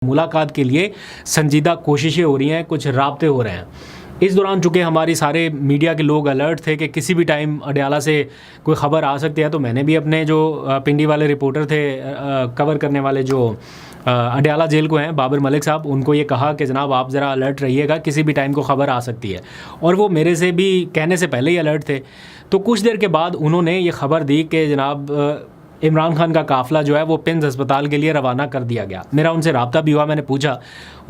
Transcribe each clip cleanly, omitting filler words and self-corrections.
मुलाकात के लिए संजीदा कोशिशें हो रही हैं, कुछ राब्ते हो रहे हैं। इस दौरान चूँकि हमारी सारे मीडिया के लोग अलर्ट थे कि किसी भी टाइम अडयाला से कोई ख़बर आ सकती है, तो मैंने भी अपने जो पिंडी वाले रिपोर्टर थे कवर करने वाले जो अडयाला जेल को हैं, बाबर मलिक साहब, उनको ये कहा कि जनाब आप ज़रा अलर्ट रहिएगा, किसी भी टाइम को ख़बर आ सकती है। और वो मेरे से भी कहने से पहले ही अलर्ट थे। तो कुछ देर के बाद उन्होंने ये ख़बर दी कि जनाब इमरान खान का काफ़िला जो है वो पिंज अस्पताल के लिए रवाना कर दिया गया। मेरा उनसे रब्ता भी हुआ, मैंने पूछा,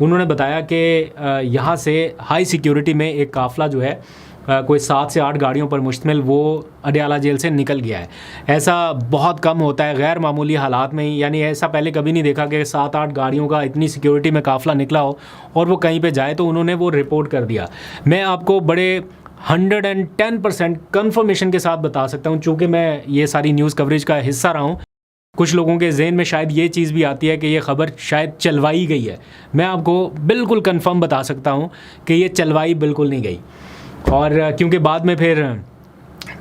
उन्होंने बताया कि यहाँ से हाई सिक्योरिटी में एक काफ़िला जो है कोई 7 से 8 गाड़ियों पर मुश्तमिल वो अडयाला जेल से निकल गया है। ऐसा बहुत कम होता है गैर मामूली हालात में ही, यानी ऐसा पहले कभी नहीं देखा कि 7-8 गाड़ियों का इतनी सिक्योरिटी में काफ़िला निकला हो और वो कहीं पे जाए, तो उन्होंने वो रिपोर्ट कर दिया। मैं आपको बड़े 110% कन्फर्मेशन के साथ बता सकता हूँ, चूँकि मैं ये सारी न्यूज़ कवरेज का हिस्सा रहा हूँ। कुछ लोगों के ज़हन में शायद ये चीज़ भी आती है कि ये ख़बर शायद चलवाई गई है। मैं आपको बिल्कुल कंफर्म बता सकता हूँ कि ये चलवाई बिल्कुल नहीं गई। और क्योंकि बाद में फिर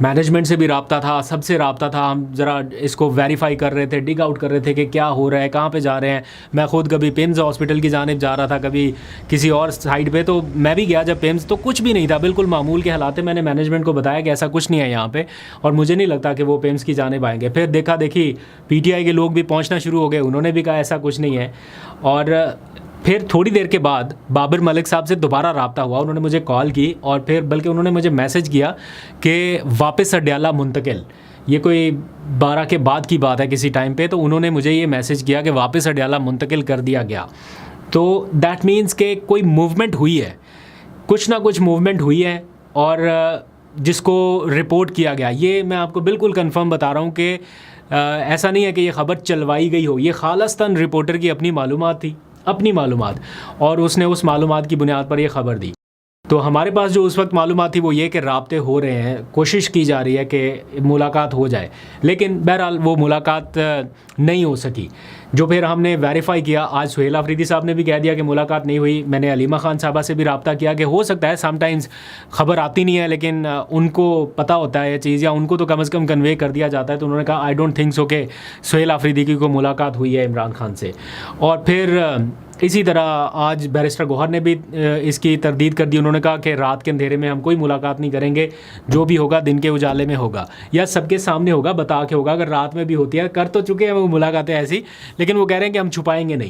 मैनेजमेंट से भी रब्ता था, सबसे रब्ता था, हम ज़रा इसको वेरीफाई कर रहे थे, डिग आउट कर रहे थे कि क्या हो रहा है, कहाँ पे जा रहे हैं। मैं ख़ुद कभी पिम्स हॉस्पिटल की जानिब जा रहा था, कभी किसी और साइड पे, तो मैं भी गया जब पिम्स, तो कुछ भी नहीं था, बिल्कुल मामूल के हालात। मैंने मैनेजमेंट को बताया कि ऐसा कुछ नहीं है यहाँ पे और मुझे नहीं लगता कि वो पिम्स की जानिब आएंगे। फिर देखा देखी PTI के लोग भी पहुँचना शुरू हो गए, उन्होंने भी कहा ऐसा कुछ नहीं है। और फिर थोड़ी देर के बाद बाबर मलिक साहब से दोबारा रब्ता हुआ, उन्होंने मुझे कॉल की और फिर बल्कि उन्होंने मुझे मैसेज किया कि वापस अडयाला मुंतकिल। ये कोई 12 के बाद की बात है किसी टाइम पे, तो उन्होंने मुझे ये मैसेज किया कि वापस अडयाला मुंतकिल कर दिया गया। तो दैट मीन्स कि कोई मूवमेंट हुई है, कुछ ना कुछ मूवमेंट हुई है और जिसको रिपोर्ट किया गया। ये मैं आपको बिल्कुल कंफर्म बता रहा हूँ कि ऐसा नहीं है कि ये ख़बर चलवाई गई हो। ये खालिस्तान रिपोर्टर की अपनी मालूमात थी, अपनी मालूमात, और उसने उस मालूमात की बुनियाद पर यह ख़बर दी। तो हमारे पास जो उस वक्त मालूमात थी वो ये कि राब्ते हो रहे हैं, कोशिश की जा रही है कि मुलाकात हो जाए, लेकिन बहरहाल वो मुलाकात नहीं हो सकी। जो फिर हमने वेरीफाई किया, आज सुहेल अफरीदी साहब ने भी कह दिया कि मुलाकात नहीं हुई। मैंने अलीमा खान साहबा से भी रब्ता किया कि हो सकता है समटाइम्स ख़बर आती नहीं है लेकिन उनको पता होता है ये चीज़, या उनको तो कम से कम कन्वे कर दिया जाता है। तो उन्होंने कहा आई डोंट थिंक सो कि सुहेल अफरीदी की कोई मुलाकात हुई है इमरान खान से। और फिर इसी तरह आज बैरिस्टर गौहर ने भी इसकी तरदीद कर दी। उन्होंने कहा कि रात के अंधेरे में हम कोई मुलाकात नहीं करेंगे, जो भी होगा दिन के उजाले में होगा या सबके सामने होगा, बता के होगा। अगर रात में भी होती है, कर तो चुके हैं वो मुलाकातें ऐसी, लेकिन वो कह रहे हैं कि हम छुपाएंगे नहीं।